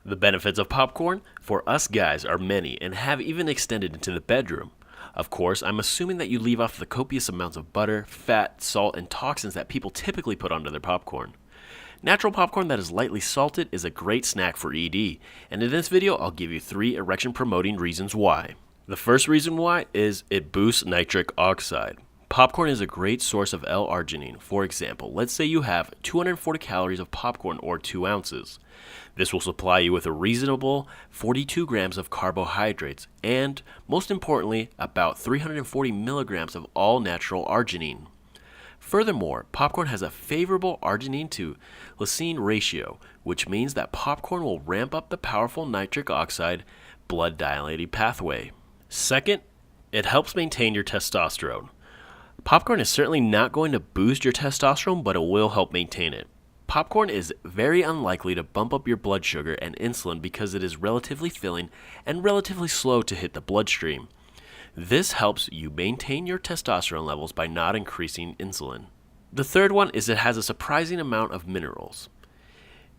The benefits of popcorn for us guys are many and have even extended into the bedroom. Of course, I'm assuming that you leave off the copious amounts of butter, fat, salt, and toxins that people typically put onto their popcorn. Natural popcorn that is lightly salted is a great snack for ED, and in this video I'll give you 3 erection-promoting reasons why. The first reason why is it boosts nitric oxide. Popcorn is a great source of L-arginine. For example, let's say you have 240 calories of popcorn or 2 ounces. This will supply you with a reasonable 42 grams of carbohydrates and, most importantly, about 340 milligrams of all-natural arginine. Furthermore, popcorn has a favorable arginine to lysine ratio, which means that popcorn will ramp up the powerful nitric oxide blood dilating pathway. Second, it helps maintain your testosterone. Popcorn is certainly not going to boost your testosterone, but it will help maintain it. Popcorn is very unlikely to bump up your blood sugar and insulin because it is relatively filling and relatively slow to hit the bloodstream. This helps you maintain your testosterone levels by not increasing insulin. The third one is it has a surprising amount of minerals.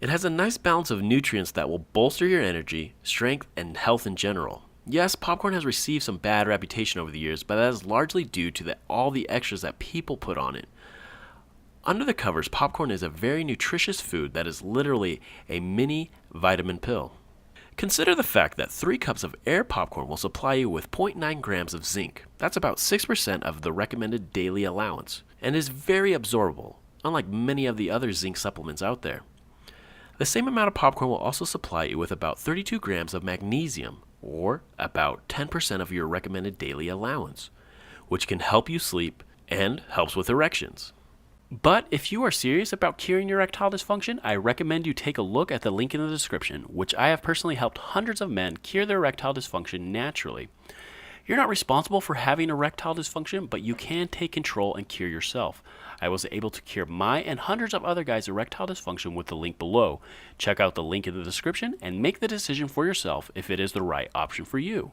It has a nice balance of nutrients that will bolster your energy, strength, and health in general. Yes, popcorn has received some bad reputation over the years, but that is largely due to all the extras that people put on it. Under the covers, popcorn is a very nutritious food that is literally a mini vitamin pill. Consider the fact that 3 cups of air popcorn will supply you with 0.9 grams of zinc. That's about 6% of the recommended daily allowance, and is very absorbable, unlike many of the other zinc supplements out there. The same amount of popcorn will also supply you with about 32 grams of magnesium, or about 10% of your recommended daily allowance, which can help you sleep and helps with erections. But if you are serious about curing your erectile dysfunction, I recommend you take a look at the link in the description, which I have personally helped hundreds of men cure their erectile dysfunction naturally. You're not responsible for having erectile dysfunction, but you can take control and cure yourself. I was able to cure my and hundreds of other guys' erectile dysfunction with the link below. Check out the link in the description and make the decision for yourself if it is the right option for you.